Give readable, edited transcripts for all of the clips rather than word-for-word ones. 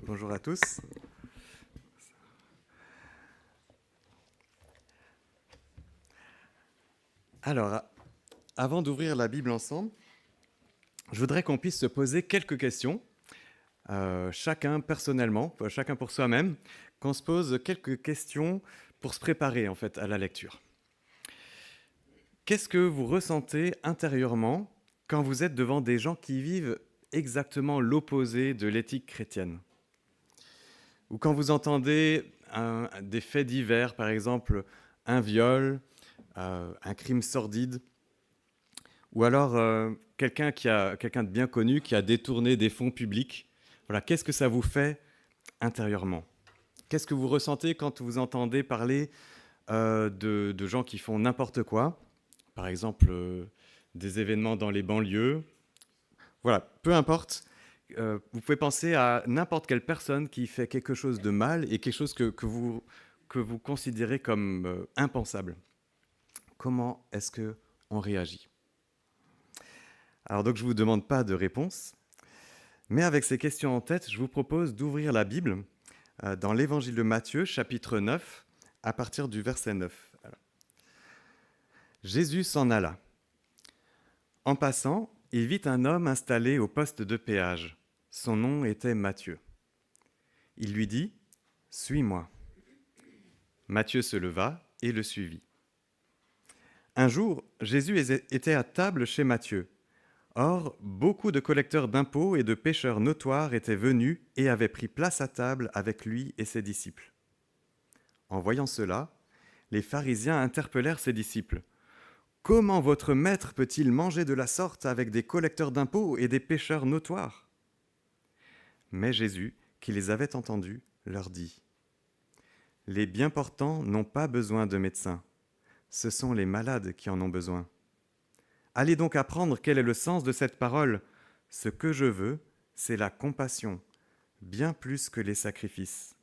Bonjour à tous. Alors, avant d'ouvrir la Bible ensemble, je voudrais qu'on puisse se poser quelques questions, chacun personnellement, chacun pour soi-même, qu'on se pose quelques questions pour se préparer en fait à la lecture. Qu'est-ce que vous ressentez intérieurement quand vous êtes devant des gens qui vivent exactement l'opposé de l'éthique chrétienne? Ou quand vous entendez des faits divers, par exemple un viol, un crime sordide, ou alors quelqu'un de bien connu qui a détourné des fonds publics. Voilà, qu'est-ce que ça vous fait intérieurement? Qu'est-ce que vous ressentez quand vous entendez parler de gens qui font n'importe quoi? Par exemple, des événements dans les banlieues. Voilà, peu importe. Vous pouvez penser à n'importe quelle personne qui fait quelque chose de mal et quelque chose que vous considérez comme impensable. Comment est-ce qu'on réagit? Alors donc je ne vous demande pas de réponse, mais avec ces questions en tête, je vous propose d'ouvrir la Bible dans l'Évangile de Matthieu, chapitre 9, à partir du verset 9. Alors, Jésus s'en alla. En passant, il vit un homme installé au poste de péage. Son nom était Matthieu. Il lui dit « Suis-moi ». Matthieu se leva et le suivit. Un jour, Jésus était à table chez Matthieu. Or, beaucoup de collecteurs d'impôts et de pécheurs notoires étaient venus et avaient pris place à table avec lui et ses disciples. En voyant cela, les pharisiens interpellèrent ses disciples. « Comment votre maître peut-il manger de la sorte avec des collecteurs d'impôts et des pécheurs notoires ?» Mais Jésus, qui les avait entendus, leur dit « Les bien portants n'ont pas besoin de médecins, ce sont les malades qui en ont besoin. Allez donc apprendre quel est le sens de cette parole. Ce que je veux, c'est la compassion, bien plus que les sacrifices.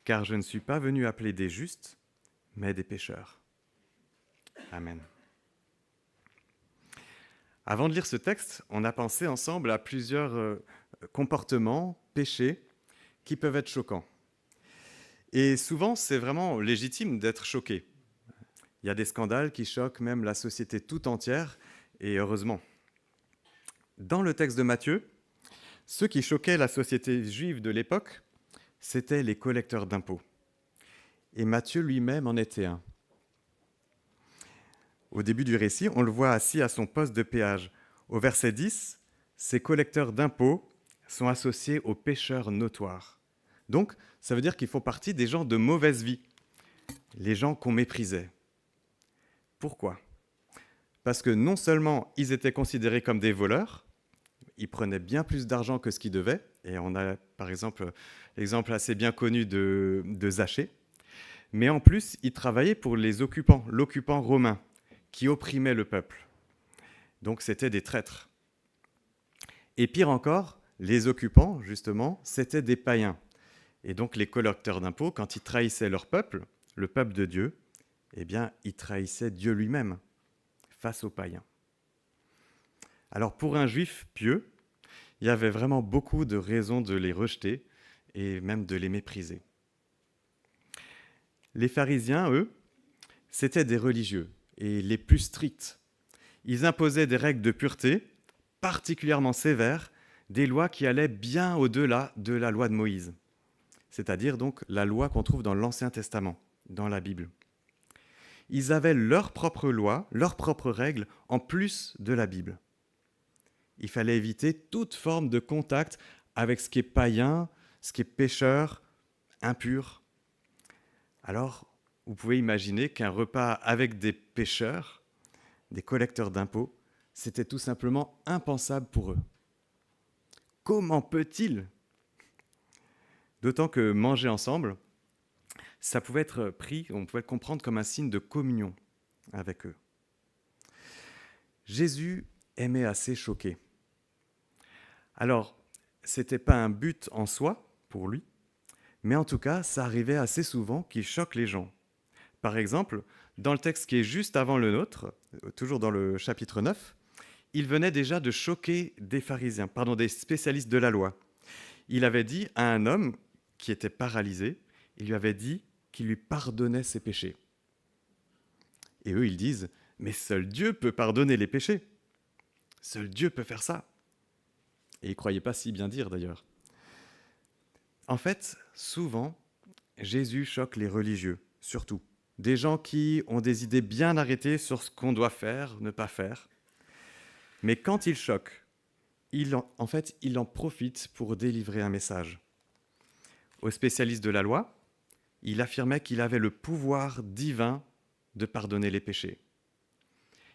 Car je ne suis pas venu appeler des justes, mais des pécheurs. » Amen. Avant de lire ce texte, on a pensé ensemble à plusieurs comportements, péchés, qui peuvent être choquants. Et souvent, c'est vraiment légitime d'être choqué. Il y a des scandales qui choquent même la société tout entière, et heureusement. Dans le texte de Matthieu, ceux qui choquaient la société juive de l'époque, c'étaient les collecteurs d'impôts. Et Matthieu lui-même en était un. Au début du récit, on le voit assis à son poste de péage. Au verset 10, ces collecteurs d'impôts sont associés aux pécheurs notoires. Donc, ça veut dire qu'ils font partie des gens de mauvaise vie, les gens qu'on méprisait. Pourquoi ? Parce que non seulement ils étaient considérés comme des voleurs, ils prenaient bien plus d'argent que ce qu'ils devaient, et on a par exemple l'exemple assez bien connu de Zachée, mais en plus ils travaillaient pour les occupants, l'occupant romain, qui opprimait le peuple. Donc c'était des traîtres. Et pire encore, les occupants, justement, c'étaient des païens. Et donc les collecteurs d'impôts, quand ils trahissaient leur peuple, le peuple de Dieu, eh bien, ils trahissaient Dieu lui-même face aux païens. Alors pour un juif pieux, il y avait vraiment beaucoup de raisons de les rejeter et même de les mépriser. Les pharisiens, eux, c'étaient des religieux et les plus stricts. Ils imposaient des règles de pureté particulièrement sévères, des lois qui allaient bien au-delà de la loi de Moïse, c'est-à-dire donc la loi qu'on trouve dans l'Ancien Testament, dans la Bible. Ils avaient leurs propres lois, leurs propres règles, en plus de la Bible. Il fallait éviter toute forme de contact avec ce qui est païen, ce qui est pécheur, impur. Alors, vous pouvez imaginer qu'un repas avec des pécheurs, des collecteurs d'impôts, c'était tout simplement impensable pour eux. Comment peut-il ? D'autant que manger ensemble, ça pouvait être pris, on pouvait le comprendre comme un signe de communion avec eux. Jésus aimait assez choquer. Alors, ce n'était pas un but en soi pour lui, mais en tout cas, ça arrivait assez souvent qu'il choque les gens. Par exemple, dans le texte qui est juste avant le nôtre, toujours dans le chapitre 9, il venait déjà de choquer des pharisiens, des spécialistes de la loi. il avait dit à un homme qui était paralysé, il lui avait dit qu'il lui pardonnait ses péchés. Et eux, ils disent, mais seul Dieu peut pardonner les péchés. Seul Dieu peut faire ça. Et ils ne croyaient pas si bien dire d'ailleurs. En fait, souvent, Jésus choque les religieux, surtout. Des gens qui ont des idées bien arrêtées sur ce qu'on doit faire, ne pas faire. Mais quand il choque, il en profite pour délivrer un message. Aux spécialistes de la loi, il affirmait qu'il avait le pouvoir divin de pardonner les péchés.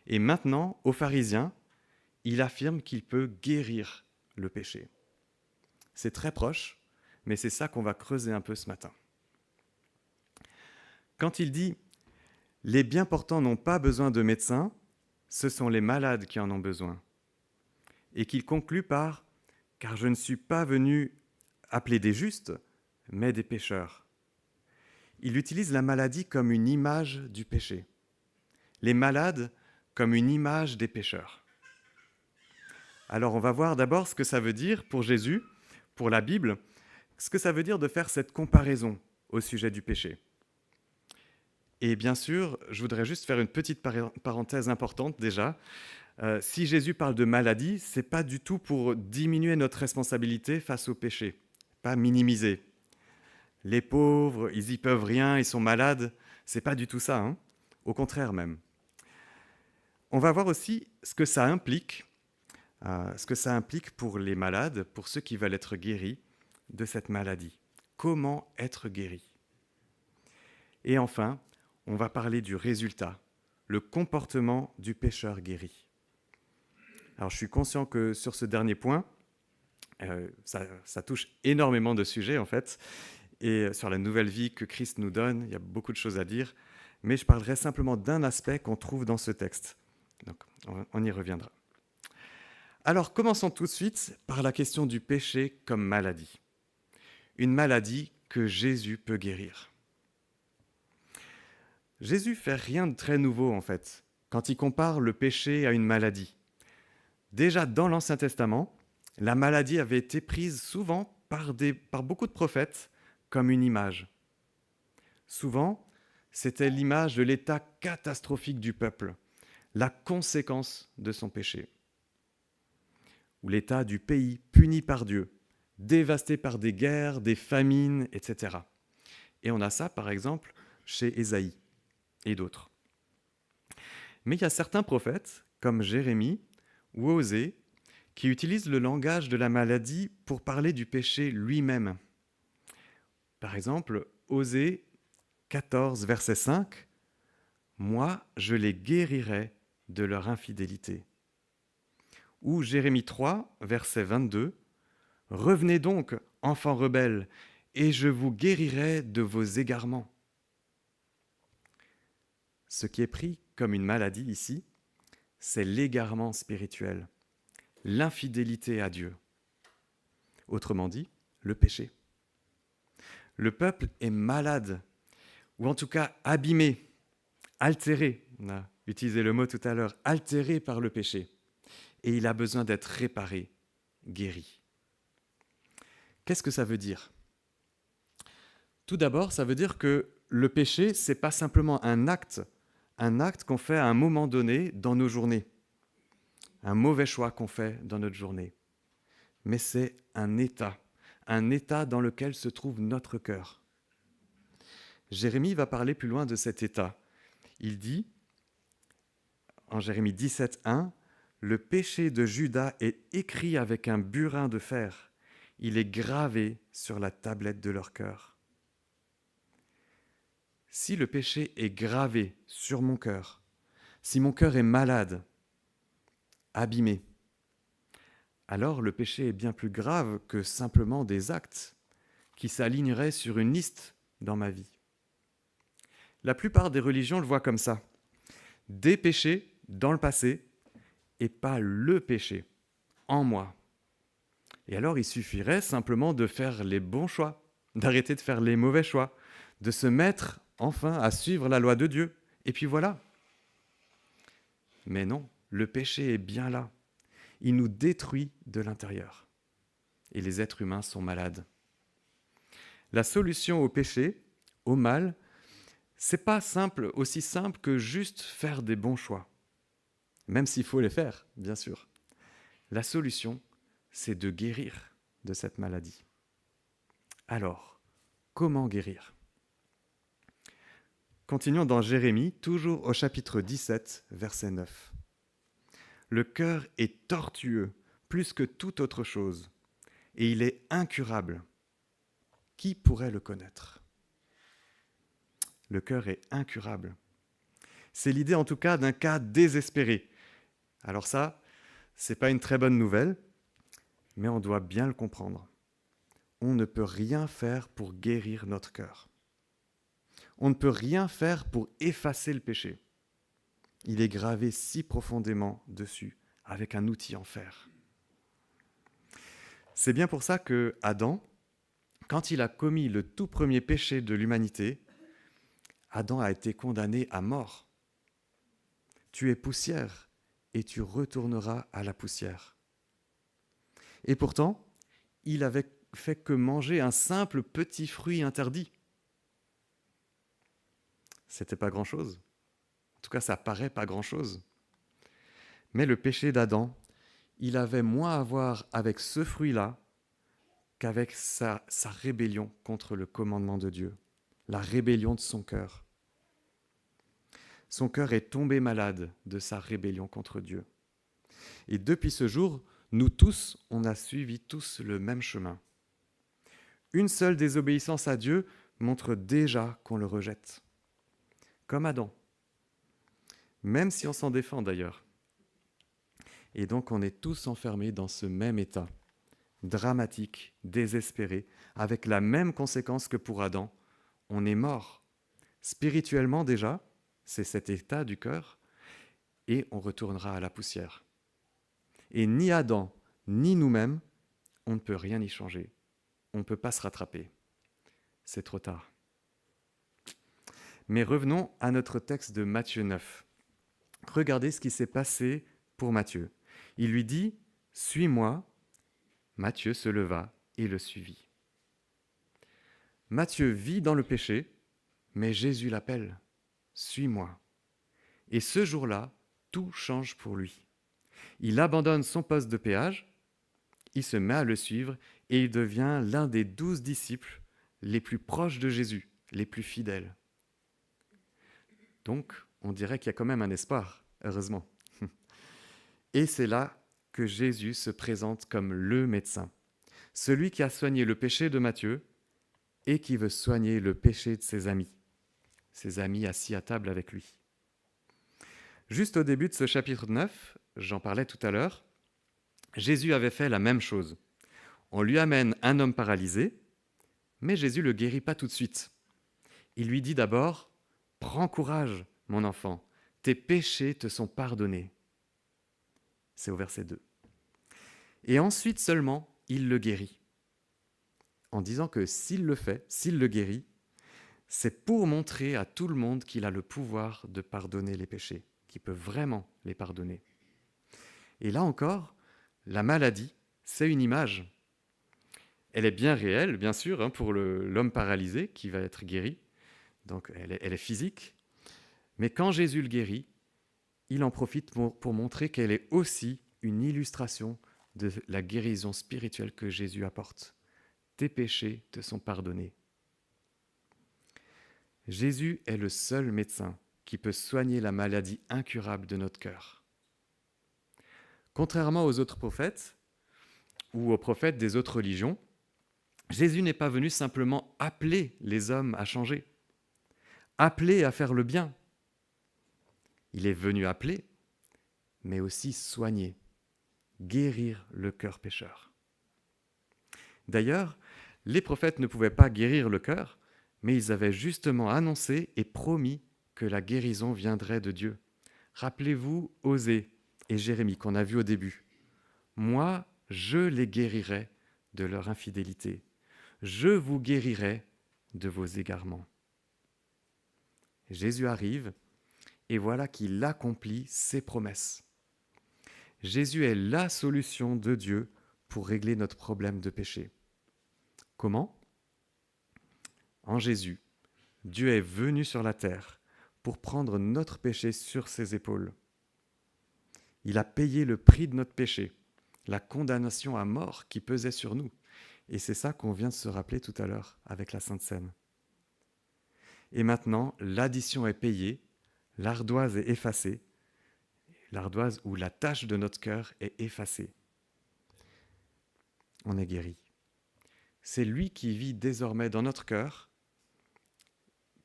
Et maintenant, aux pharisiens, il affirme qu'il peut guérir le péché. C'est très proche, mais c'est ça qu'on va creuser un peu ce matin. Quand il dit « Les bien portants n'ont pas besoin de médecins, ce sont les malades qui en ont besoin », et qu'il conclut par « Car je ne suis pas venu appeler des justes, mais des pécheurs ». Il utilise la maladie comme une image du péché, les malades comme une image des pécheurs. Alors on va voir d'abord ce que ça veut dire pour Jésus, pour la Bible, ce que ça veut dire de faire cette comparaison au sujet du péché. Et bien sûr, je voudrais juste faire une petite parenthèse importante déjà. Si Jésus parle de maladie, ce n'est pas du tout pour diminuer notre responsabilité face au péché, pas minimiser. Les pauvres, ils y peuvent rien, ils sont malades, c'est pas du tout ça, hein. Au contraire même. On va voir aussi ce que ça implique pour les malades, pour ceux qui veulent être guéris de cette maladie. Comment être guéri? Et enfin, on va parler du résultat, le comportement du pécheur guéri. Alors je suis conscient que sur ce dernier point, ça touche énormément de sujets en fait, et sur la nouvelle vie que Christ nous donne, il y a beaucoup de choses à dire, mais je parlerai simplement d'un aspect qu'on trouve dans ce texte. Donc on y reviendra. Alors commençons tout de suite par la question du péché comme maladie. Une maladie que Jésus peut guérir. Jésus fait rien de très nouveau en fait, quand il compare le péché à une maladie. Déjà dans l'Ancien Testament, la maladie avait été prise souvent par beaucoup de prophètes comme une image. Souvent, c'était l'image de l'état catastrophique du peuple, la conséquence de son péché. Ou l'état du pays puni par Dieu, dévasté par des guerres, des famines, etc. Et on a ça, par exemple, chez Ésaïe et d'autres. Mais il y a certains prophètes, comme Jérémie ou Osée, qui utilisent le langage de la maladie pour parler du péché lui-même. Par exemple, Osée 14, verset 5, « Moi, je les guérirai de leur infidélité ». Ou Jérémie 3, verset 22, « Revenez donc, enfants rebelles, et je vous guérirai de vos égarements ». Ce qui est pris comme une maladie ici, c'est l'égarement spirituel, l'infidélité à Dieu. Autrement dit, le péché. Le peuple est malade, ou en tout cas abîmé, altéré, on a utilisé le mot tout à l'heure, altéré par le péché. Et il a besoin d'être réparé, guéri. Qu'est-ce que ça veut dire? Tout d'abord, ça veut dire que le péché, ce n'est pas simplement un acte qu'on fait à un moment donné dans nos journées, un mauvais choix qu'on fait dans notre journée, mais c'est un état dans lequel se trouve notre cœur. Jérémie va parler plus loin de cet état. Il dit, en Jérémie 17:1, « Le péché de Juda est écrit avec un burin de fer, il est gravé sur la tablette de leur cœur. » Si le péché est gravé sur mon cœur, si mon cœur est malade, abîmé, alors le péché est bien plus grave que simplement des actes qui s'aligneraient sur une liste dans ma vie. La plupart des religions le voient comme ça. Des péchés dans le passé et pas le péché en moi. Et alors il suffirait simplement de faire les bons choix, d'arrêter de faire les mauvais choix, de se mettre enfin à suivre la loi de Dieu. Et puis voilà. Mais non, le péché est bien là. Il nous détruit de l'intérieur. et les êtres humains sont malades. La solution au péché, au mal, c'est pas simple, aussi simple que juste faire des bons choix. Même s'il faut les faire, bien sûr. La solution, c'est de guérir de cette maladie. Alors, comment guérir ? Continuons dans Jérémie, toujours au chapitre 17, verset 9. Le cœur est tortueux plus que toute autre chose, et il est incurable. Qui pourrait le connaître ? Le cœur est incurable. C'est l'idée en tout cas d'un cas désespéré. Alors ça, c'est pas une très bonne nouvelle, mais on doit bien le comprendre. On ne peut rien faire pour guérir notre cœur. On ne peut rien faire pour effacer le péché. Il est gravé si profondément dessus, avec un outil en fer. C'est bien pour ça que Adam, quand il a commis le tout premier péché de l'humanité, Adam a été condamné à mort. Tu es poussière et tu retourneras à la poussière. Et pourtant, il avait fait que manger un simple petit fruit interdit. C'était pas grand-chose. En tout cas, ça paraît pas grand-chose. Mais le péché d'Adam, il avait moins à voir avec ce fruit-là qu'avec sa rébellion contre le commandement de Dieu, la rébellion de son cœur. Son cœur est tombé malade de sa rébellion contre Dieu. Et depuis ce jour, nous tous, on a suivi tous le même chemin. Une seule désobéissance à Dieu montre déjà qu'on le rejette. Comme Adam. Même si on s'en défend d'ailleurs. Et donc on est tous enfermés dans ce même état, dramatique, désespéré, avec la même conséquence que pour Adam. On est mort. Spirituellement déjà, c'est cet état du cœur, et on retournera à la poussière. Et ni Adam, ni nous-mêmes, on ne peut rien y changer. On ne peut pas se rattraper. C'est trop tard. Mais revenons à notre texte de Matthieu 9. Regardez ce qui s'est passé pour Matthieu. Il lui dit « Suis-moi ». Matthieu se leva et le suivit. Matthieu vit dans le péché, mais Jésus l'appelle « Suis-moi ». Et ce jour-là, tout change pour lui. Il abandonne son poste de péage, il se met à le suivre et il devient l'un des 12 disciples les plus proches de Jésus, les plus fidèles. Donc, on dirait qu'il y a quand même un espoir, heureusement. Et c'est là que Jésus se présente comme le médecin, celui qui a soigné le péché de Matthieu et qui veut soigner le péché de ses amis assis à table avec lui. Juste au début de ce chapitre 9, j'en parlais tout à l'heure, Jésus avait fait la même chose. On lui amène un homme paralysé, mais Jésus ne le guérit pas tout de suite. Il lui dit d'abord « Prends courage, mon enfant, tes péchés te sont pardonnés. » C'est au verset 2. Et ensuite seulement, il le guérit, en disant que s'il le fait, s'il le guérit, c'est pour montrer à tout le monde qu'il a le pouvoir de pardonner les péchés, qu'il peut vraiment les pardonner. Et là encore, la maladie, c'est une image. Elle est bien réelle, bien sûr, pour l'homme paralysé qui va être guéri. Donc elle est physique. Mais quand Jésus le guérit, il en profite pour montrer qu'elle est aussi une illustration de la guérison spirituelle que Jésus apporte. Tes péchés te sont pardonnés. Jésus est le seul médecin qui peut soigner la maladie incurable de notre cœur. Contrairement aux autres prophètes ou aux prophètes des autres religions, Jésus n'est pas venu simplement appeler les hommes à changer, appeler à faire le bien. Il est venu appeler, mais aussi soigner, guérir le cœur pécheur. D'ailleurs, les prophètes ne pouvaient pas guérir le cœur, mais ils avaient justement annoncé et promis que la guérison viendrait de Dieu. Rappelez-vous Osée et Jérémie qu'on a vus au début. « Moi, je les guérirai de leur infidélité. Je vous guérirai de vos égarements. » Jésus arrive et voilà qu'il accomplit ses promesses. Jésus est la solution de Dieu pour régler notre problème de péché. Comment ? En Jésus, Dieu est venu sur la terre pour prendre notre péché sur ses épaules. Il a payé le prix de notre péché, la condamnation à mort qui pesait sur nous. Et c'est ça qu'on vient de se rappeler tout à l'heure avec la Sainte Seine. Et maintenant, l'addition est payée, l'ardoise est effacée, l'ardoise ou la tache de notre cœur est effacée. On est guéri. C'est lui qui vit désormais dans notre cœur,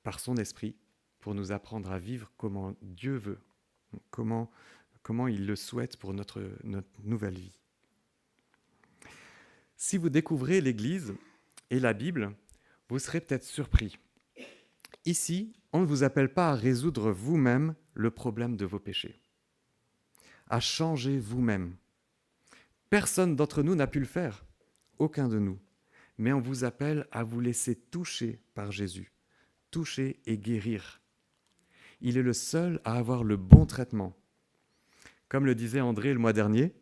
par son esprit, pour nous apprendre à vivre comment Dieu veut, comment il le souhaite pour notre nouvelle vie. Si vous découvrez l'Église et la Bible, vous serez peut-être surpris. Ici, on ne vous appelle pas à résoudre vous-même le problème de vos péchés, à changer vous-même. Personne d'entre nous n'a pu le faire, aucun de nous. Mais on vous appelle à vous laisser toucher par Jésus, toucher et guérir. Il est le seul à avoir le bon traitement. Comme le disait André le mois dernier,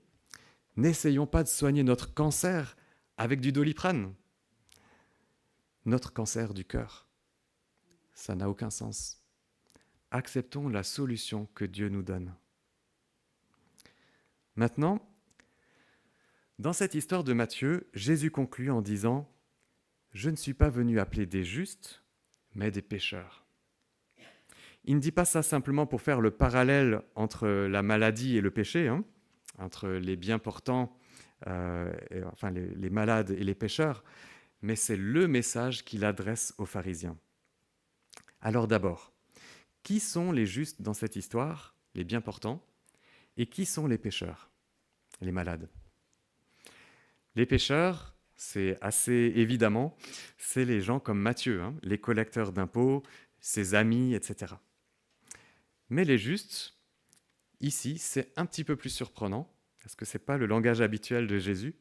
n'essayons pas de soigner notre cancer avec du Doliprane. Notre cancer du cœur, ça n'a aucun sens. Acceptons la solution que Dieu nous donne. Maintenant, dans cette histoire de Matthieu, Jésus conclut en disant « Je ne suis pas venu appeler des justes, mais des pécheurs. » Il ne dit pas ça simplement pour faire le parallèle entre la maladie et le péché, entre les bien portants, les malades et les pécheurs, mais c'est le message qu'il adresse aux pharisiens. Alors d'abord, qui sont les justes dans cette histoire, les bien portants, et qui sont les pécheurs, les malades ? Les pécheurs, c'est assez évidemment, c'est les gens comme Matthieu, les collecteurs d'impôts, ses amis, etc. Mais les justes, ici, c'est un petit peu plus surprenant, parce que ce n'est pas le langage habituel de Jésus.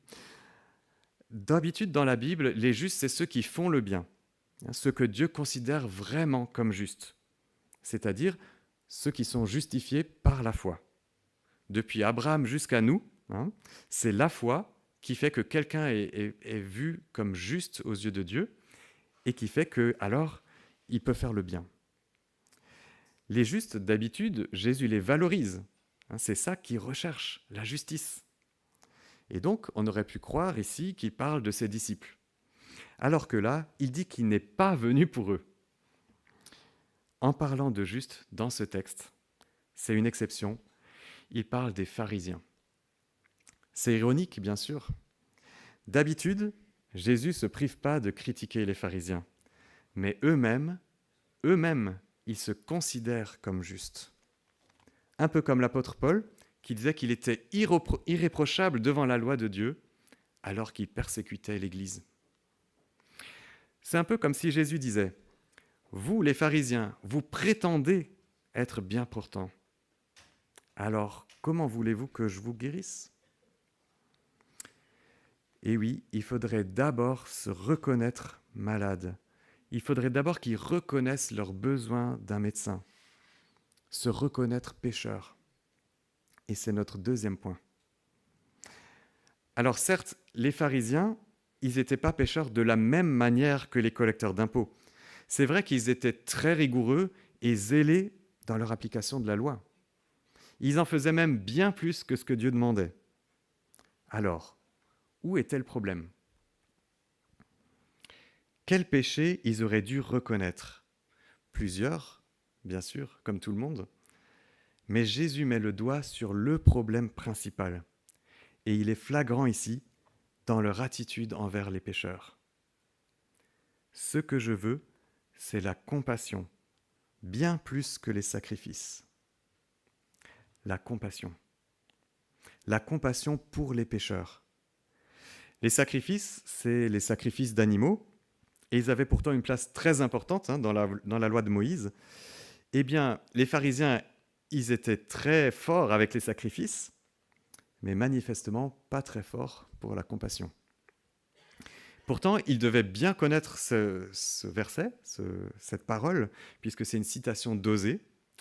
D'habitude, dans la Bible, les justes, c'est ceux qui font le bien, ceux que Dieu considère vraiment comme justes, c'est-à-dire ceux qui sont justifiés par la foi. Depuis Abraham jusqu'à nous, c'est la foi qui fait que quelqu'un est vu comme juste aux yeux de Dieu et qui fait que, alors, il peut faire le bien. Les justes, d'habitude, Jésus les valorise. C'est ça qu'il recherche, la justice. Et donc, on aurait pu croire ici qu'il parle de ses disciples. Alors que là, il dit qu'il n'est pas venu pour eux. En parlant de justes dans ce texte, c'est une exception, il parle des pharisiens. C'est ironique, bien sûr. D'habitude, Jésus ne se prive pas de critiquer les pharisiens, mais eux-mêmes, ils se considèrent comme justes. Un peu comme l'apôtre Paul, qui disait qu'il était irréprochable devant la loi de Dieu, alors qu'il persécutait l'Église. C'est un peu comme si Jésus disait « Vous, les pharisiens, vous prétendez être bien portants. Alors, comment voulez-vous que je vous guérisse ?» Et oui, il faudrait d'abord se reconnaître malade. Il faudrait d'abord qu'ils reconnaissent leur besoin d'un médecin, se reconnaître pécheur. Et c'est notre deuxième point. Alors certes, les pharisiens, ils n'étaient pas pécheurs de la même manière que les collecteurs d'impôts. C'est vrai qu'ils étaient très rigoureux et zélés dans leur application de la loi. Ils en faisaient même bien plus que ce que Dieu demandait. Alors, où était le problème ? Quels péchés ils auraient dû reconnaître ? Plusieurs, bien sûr, comme tout le monde. Mais Jésus met le doigt sur le problème principal. Et il est flagrant ici dans leur attitude envers les pécheurs. Ce que je veux, c'est la compassion, bien plus que les sacrifices. La compassion. La compassion pour les pécheurs. Les sacrifices, c'est les sacrifices d'animaux, et ils avaient pourtant une place très importante dans la loi de Moïse. Eh bien, les pharisiens, ils étaient très forts avec les sacrifices, mais manifestement pas très forts pour la compassion. Pourtant, ils devaient bien connaître ce verset, cette parole, puisque c'est une citation d'Osée,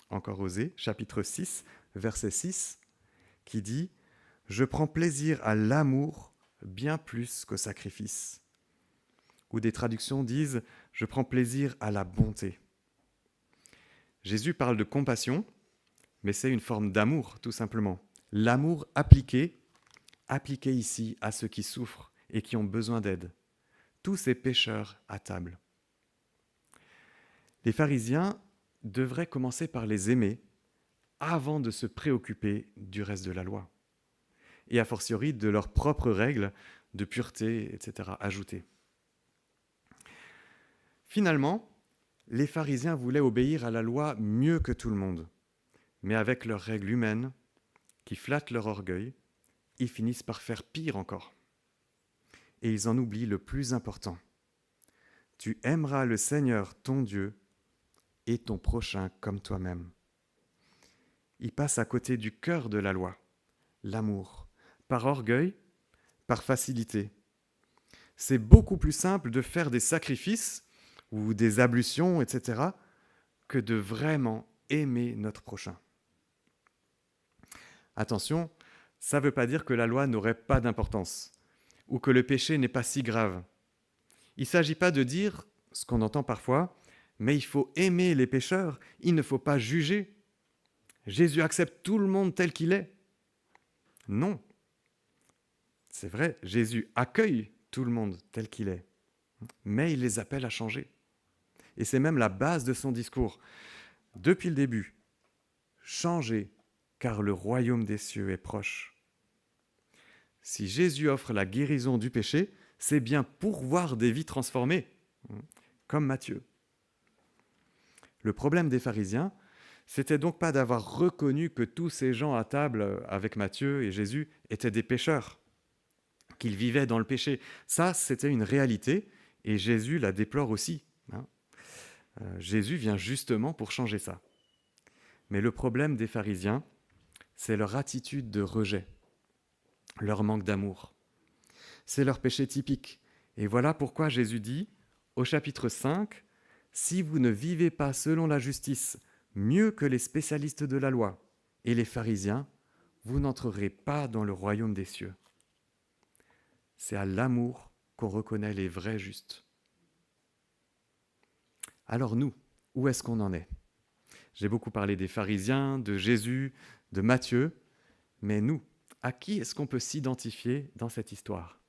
encore Osée, chapitre 6, verset 6, qui dit « Je prends plaisir à l'amour bien plus qu'au sacrifice. Ou des traductions disent « Je prends plaisir à la bonté ». Jésus parle de compassion, mais c'est une forme d'amour, tout simplement. L'amour appliqué ici à ceux qui souffrent et qui ont besoin d'aide. Tous ces pécheurs à table. Les pharisiens devraient commencer par les aimer avant de se préoccuper du reste de la loi, et a fortiori de leurs propres règles de pureté, etc. ajoutées. Finalement, les pharisiens voulaient obéir à la loi mieux que tout le monde, mais avec leurs règles humaines qui flattent leur orgueil, ils finissent par faire pire encore. Et ils en oublient le plus important. Tu aimeras le Seigneur, ton Dieu, et ton prochain comme toi-même. Ils passent à côté du cœur de la loi, l'amour, par orgueil, par facilité. C'est beaucoup plus simple de faire des sacrifices ou des ablutions, etc., que de vraiment aimer notre prochain. Attention, ça ne veut pas dire que la loi n'aurait pas d'importance ou que le péché n'est pas si grave. Il ne s'agit pas de dire, ce qu'on entend parfois, mais il faut aimer les pécheurs, il ne faut pas juger. Jésus accepte tout le monde tel qu'il est. Non. C'est vrai, Jésus accueille tout le monde tel qu'il est, mais il les appelle à changer. Et c'est même la base de son discours. Depuis le début, changez, car le royaume des cieux est proche. Si Jésus offre la guérison du péché, c'est bien pour voir des vies transformées, comme Matthieu. Le problème des pharisiens, c'était donc pas d'avoir reconnu que tous ces gens à table avec Matthieu et Jésus étaient des pécheurs, qu'ils vivaient dans le péché. Ça, c'était une réalité, et Jésus la déplore aussi. Jésus vient justement pour changer ça. Mais le problème des pharisiens, c'est leur attitude de rejet, leur manque d'amour. C'est leur péché typique. Et voilà pourquoi Jésus dit, au chapitre 5, « Si vous ne vivez pas selon la justice, mieux que les spécialistes de la loi et les pharisiens, vous n'entrerez pas dans le royaume des cieux. » C'est à l'amour qu'on reconnaît les vrais justes. Alors nous, où est-ce qu'on en est ? J'ai beaucoup parlé des pharisiens, de Jésus, de Matthieu, mais nous, à qui est-ce qu'on peut s'identifier dans cette histoire ?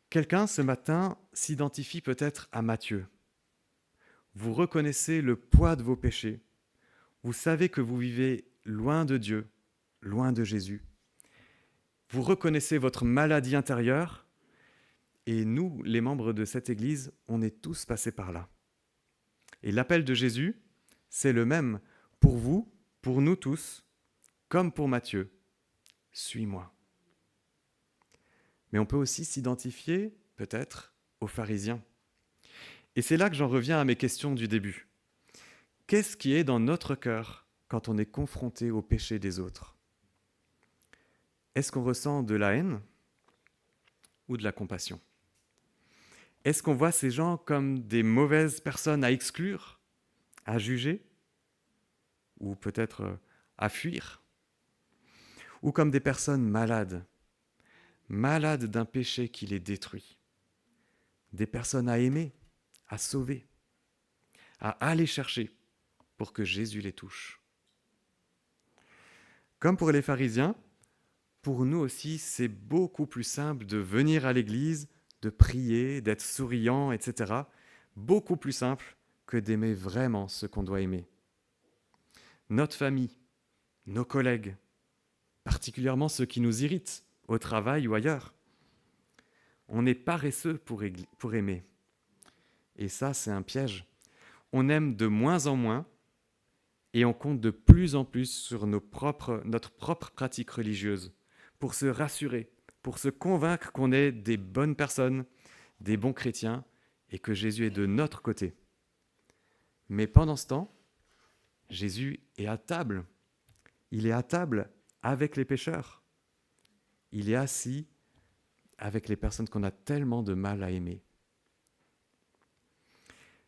Quelqu'un, ce matin, s'identifie peut-être à Matthieu. Vous reconnaissez le poids de vos péchés. Vous savez que vous vivez loin de Dieu, loin de Jésus. Vous reconnaissez votre maladie intérieure. Et nous, les membres de cette Église, on est tous passés par là. Et l'appel de Jésus, c'est le même pour vous, pour nous tous, comme pour Matthieu. Suis-moi. Mais on peut aussi s'identifier, peut-être, aux pharisiens. Et c'est là que j'en reviens à mes questions du début. Qu'est-ce qui est dans notre cœur quand on est confronté au péché des autres ? Est-ce qu'on ressent de la haine ou de la compassion ? Est-ce qu'on voit ces gens comme des mauvaises personnes à exclure, à juger, ou peut-être à fuir ? Ou comme des personnes malades d'un péché qui les détruit. Des personnes à aimer, à sauver, à aller chercher pour que Jésus les touche. Comme pour les pharisiens, pour nous aussi, c'est beaucoup plus simple de venir à l'église, de prier, d'être souriant, etc. Beaucoup plus simple que d'aimer vraiment ce qu'on doit aimer. Notre famille, nos collègues, particulièrement ceux qui nous irritent, au travail ou ailleurs. On est paresseux pour aimer. Et ça, c'est un piège. On aime de moins en moins et on compte de plus en plus sur notre propre pratique religieuse pour se rassurer, pour se convaincre qu'on est des bonnes personnes, des bons chrétiens et que Jésus est de notre côté. Mais pendant ce temps, Jésus est à table. Il est à table avec les pécheurs. Il est assis avec les personnes qu'on a tellement de mal à aimer.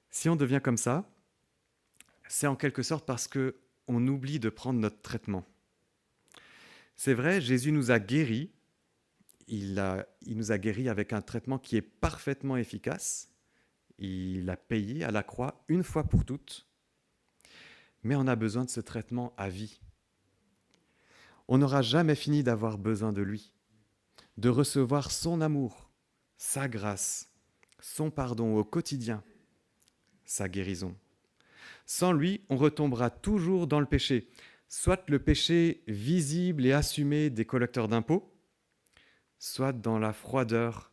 Si on devient comme ça, c'est en quelque sorte parce qu'on oublie de prendre notre traitement. C'est vrai, Jésus nous a guéris, il nous a guéris avec un traitement qui est parfaitement efficace. Il a payé à la croix une fois pour toutes. Mais on a besoin de ce traitement à vie. On n'aura jamais fini d'avoir besoin de lui, de recevoir son amour, sa grâce, son pardon au quotidien, sa guérison. Sans lui, on retombera toujours dans le péché, soit le péché visible et assumé des collecteurs d'impôts, soit dans la froideur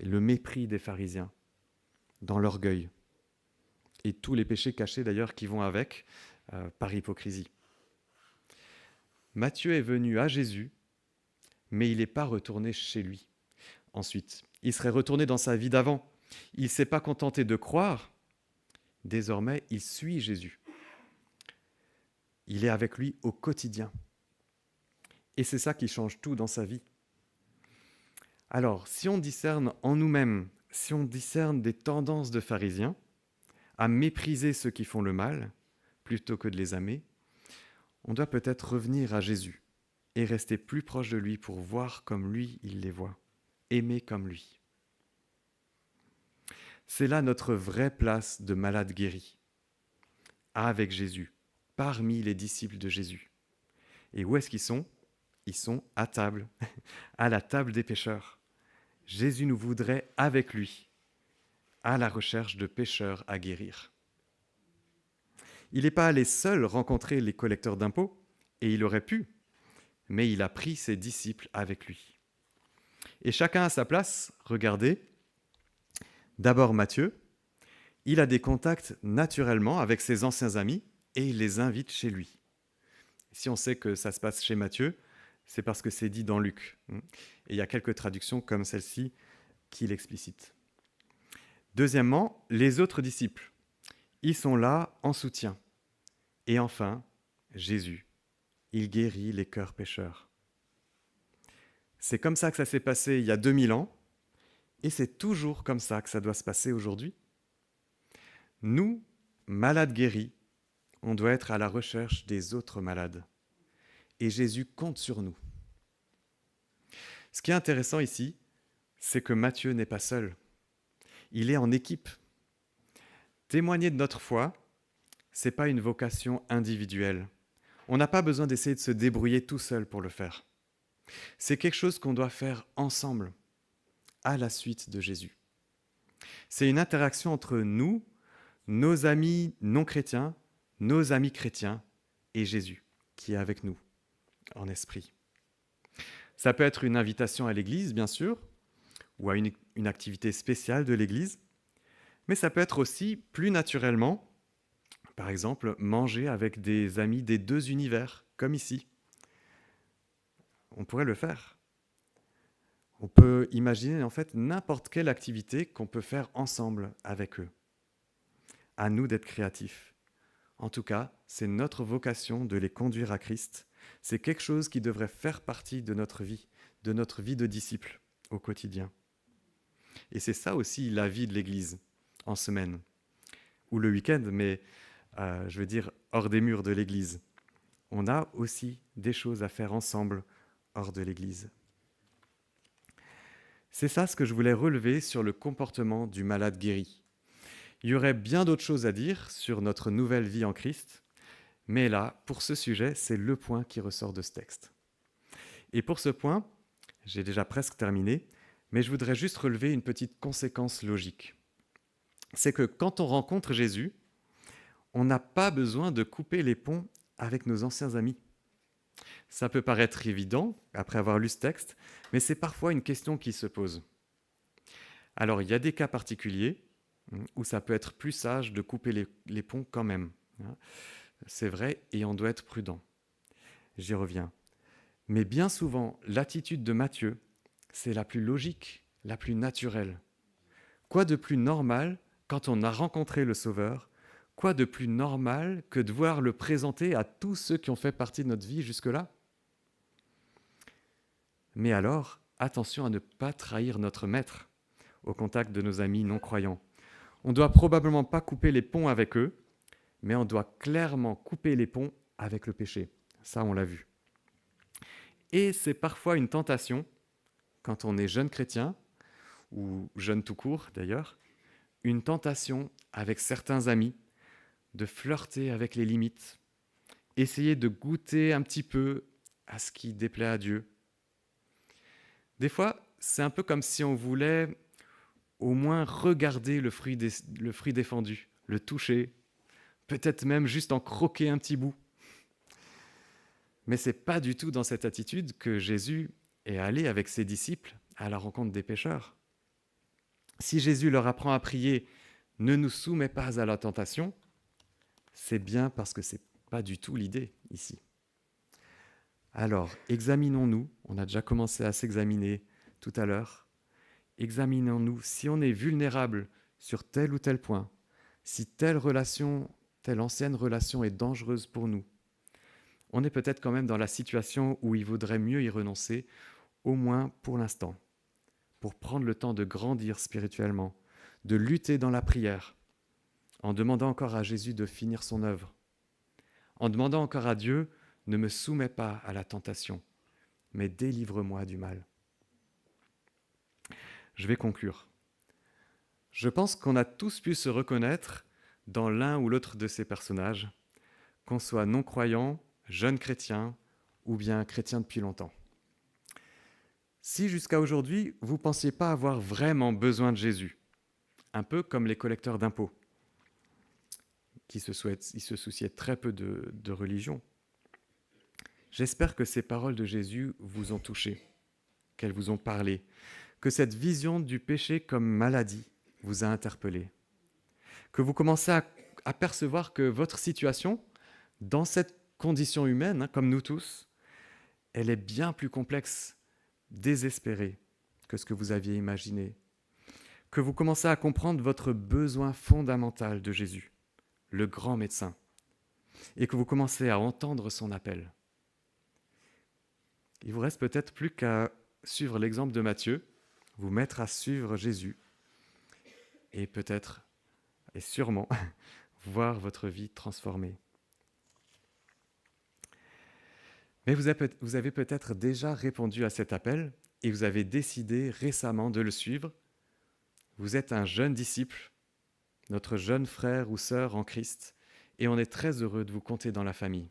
et le mépris des pharisiens, dans l'orgueil, et tous les péchés cachés d'ailleurs qui vont avec, par hypocrisie. Matthieu est venu à Jésus, mais il n'est pas retourné chez lui. Ensuite, il serait retourné dans sa vie d'avant. Il ne s'est pas contenté de croire, désormais il suit Jésus. Il est avec lui au quotidien. Et c'est ça qui change tout dans sa vie. Alors, si on discerne en nous-mêmes, si on discerne des tendances de pharisiens, à mépriser ceux qui font le mal, plutôt que de les aimer, on doit peut-être revenir à Jésus et rester plus proche de lui pour voir comme lui il les voit, aimer comme lui. C'est là notre vraie place de malade guéri, avec Jésus, parmi les disciples de Jésus. Et où est-ce qu'ils sont ? Ils sont à table, à la table des pécheurs. Jésus nous voudrait avec lui, à la recherche de pécheurs à guérir. Il n'est pas allé seul rencontrer les collecteurs d'impôts, et il aurait pu, mais il a pris ses disciples avec lui. Et chacun à sa place, regardez, d'abord Matthieu, il a des contacts naturellement avec ses anciens amis et il les invite chez lui. Si on sait que ça se passe chez Matthieu, c'est parce que c'est dit dans Luc. Et il y a quelques traductions comme celle-ci qui l'explicitent. Deuxièmement, les autres disciples. Ils sont là en soutien. Et enfin, Jésus. Il guérit les cœurs pécheurs. C'est comme ça que ça s'est passé il y a 2000 ans, et c'est toujours comme ça que ça doit se passer aujourd'hui. Nous, malades guéris, on doit être à la recherche des autres malades. Et Jésus compte sur nous. Ce qui est intéressant ici, c'est que Matthieu n'est pas seul. Il est en équipe. Témoigner de notre foi, ce n'est pas une vocation individuelle. On n'a pas besoin d'essayer de se débrouiller tout seul pour le faire. C'est quelque chose qu'on doit faire ensemble, à la suite de Jésus. C'est une interaction entre nous, nos amis non chrétiens, nos amis chrétiens et Jésus, qui est avec nous, en esprit. Ça peut être une invitation à l'église, bien sûr, ou à une activité spéciale de l'église, mais ça peut être aussi, plus naturellement, par exemple, manger avec des amis des deux univers, comme ici. On pourrait le faire. On peut imaginer en fait n'importe quelle activité qu'on peut faire ensemble avec eux. À nous d'être créatifs. En tout cas, c'est notre vocation de les conduire à Christ. C'est quelque chose qui devrait faire partie de notre vie de disciples au quotidien. Et c'est ça aussi la vie de l'Église en semaine, ou le week-end, mais je veux dire hors des murs de l'Église. On a aussi des choses à faire ensemble hors de l'Église. C'est ça ce que je voulais relever sur le comportement du malade guéri. Il y aurait bien d'autres choses à dire sur notre nouvelle vie en Christ, mais là, pour ce sujet, c'est le point qui ressort de ce texte. Et pour ce point, j'ai déjà presque terminé, mais je voudrais juste relever une petite conséquence logique. C'est que quand on rencontre Jésus, on n'a pas besoin de couper les ponts avec nos anciens amis. Ça peut paraître évident après avoir lu ce texte, mais c'est parfois une question qui se pose. Alors, il y a des cas particuliers où ça peut être plus sage de couper les ponts quand même. C'est vrai, et on doit être prudent. J'y reviens. Mais bien souvent, l'attitude de Matthieu, c'est la plus logique, la plus naturelle. Quoi de plus normal quand on a rencontré le Sauveur ? Quoi de plus normal que de voir le présenter à tous ceux qui ont fait partie de notre vie jusque-là ? Mais alors, attention à ne pas trahir notre maître au contact de nos amis non-croyants. On ne doit probablement pas couper les ponts avec eux, mais on doit clairement couper les ponts avec le péché. Ça, on l'a vu. Et c'est parfois une tentation quand on est jeune chrétien, ou jeune tout court d'ailleurs, une tentation avec certains amis de flirter avec les limites, essayer de goûter un petit peu à ce qui déplaît à Dieu. Des fois, c'est un peu comme si on voulait au moins regarder le fruit défendu, le toucher, peut-être même juste en croquer un petit bout. Mais ce n'est pas du tout dans cette attitude que Jésus est allé avec ses disciples à la rencontre des pécheurs. Si Jésus leur apprend à prier « Ne nous soumets pas à la tentation », c'est bien parce que ce n'est pas du tout l'idée ici. Alors, examinons-nous, on a déjà commencé à s'examiner tout à l'heure, examinons-nous si on est vulnérable sur tel ou tel point, si telle relation, telle ancienne relation est dangereuse pour nous. On est peut-être quand même dans la situation où il vaudrait mieux y renoncer, au moins pour l'instant, pour prendre le temps de grandir spirituellement, de lutter dans la prière, en demandant encore à Jésus de finir son œuvre, en demandant encore à Dieu « Ne me soumets pas à la tentation, mais délivre-moi du mal ». Je vais conclure. Je pense qu'on a tous pu se reconnaître dans l'un ou l'autre de ces personnages, qu'on soit non-croyant, jeune chrétien ou bien chrétien depuis longtemps. Si jusqu'à aujourd'hui, vous ne pensiez pas avoir vraiment besoin de Jésus, un peu comme les collecteurs d'impôts, ils se souciaient très peu de religion, j'espère que ces paroles de Jésus vous ont touché, qu'elles vous ont parlé, que cette vision du péché comme maladie vous a interpellé, que vous commencez à percevoir que votre situation, dans cette condition humaine, comme nous tous, elle est bien plus complexe, désespérée que ce que vous aviez imaginé, que vous commencez à comprendre votre besoin fondamental de Jésus, le grand médecin, et que vous commencez à entendre son appel. Il vous reste peut-être plus qu'à suivre l'exemple de Matthieu, vous mettre à suivre Jésus, et peut-être, et sûrement, voir votre vie transformée. Mais vous avez peut-être déjà répondu à cet appel et vous avez décidé récemment de le suivre. Vous êtes un jeune disciple, notre jeune frère ou sœur en Christ, et on est très heureux de vous compter dans la famille.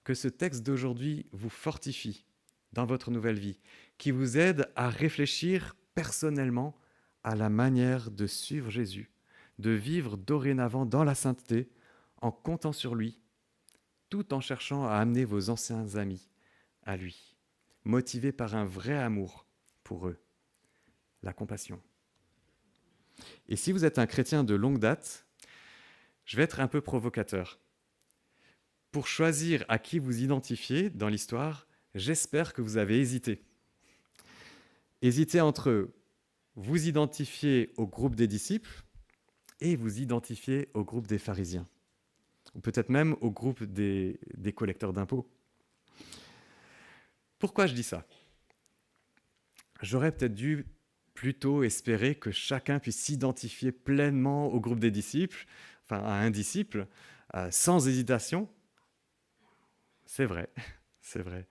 Que ce texte d'aujourd'hui vous fortifie dans votre nouvelle vie, qui vous aide à réfléchir personnellement à la manière de suivre Jésus, de vivre dorénavant dans la sainteté, en comptant sur lui, tout en cherchant à amener vos anciens amis à lui, motivés par un vrai amour pour eux, la compassion. Et si vous êtes un chrétien de longue date, je vais être un peu provocateur. Pour choisir à qui vous identifier dans l'histoire, j'espère que vous avez hésité. Hésité entre vous identifier au groupe des disciples et vous identifier au groupe des pharisiens, ou peut-être même au groupe des collecteurs d'impôts. Pourquoi je dis ça ? J'aurais peut-être dû plutôt espérer que chacun puisse s'identifier pleinement au groupe des disciples, enfin à un disciple, sans hésitation. C'est vrai, c'est vrai.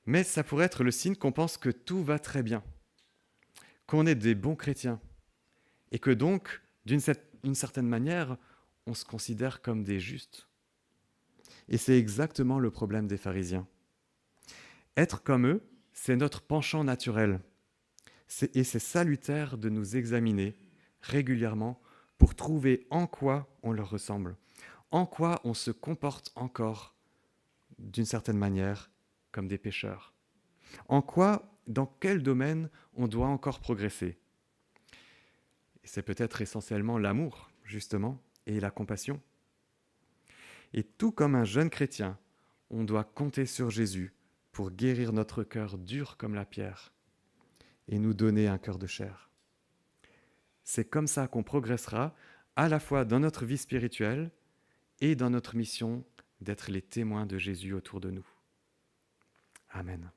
Mais ça pourrait être le signe qu'on pense que tout va très bien, qu'on est des bons chrétiens, et que donc, d'une certaine manière, on se considère comme des justes. Et c'est exactement le problème des pharisiens. Être comme eux, c'est notre penchant naturel. Et c'est salutaire de nous examiner régulièrement pour trouver en quoi on leur ressemble, en quoi on se comporte encore d'une certaine manière comme des pécheurs, en quoi, dans quel domaine on doit encore progresser. Et c'est peut-être essentiellement l'amour, justement, et la compassion. Et tout comme un jeune chrétien, on doit compter sur Jésus pour guérir notre cœur dur comme la pierre et nous donner un cœur de chair. C'est comme ça qu'on progressera à la fois dans notre vie spirituelle et dans notre mission d'être les témoins de Jésus autour de nous. Amen.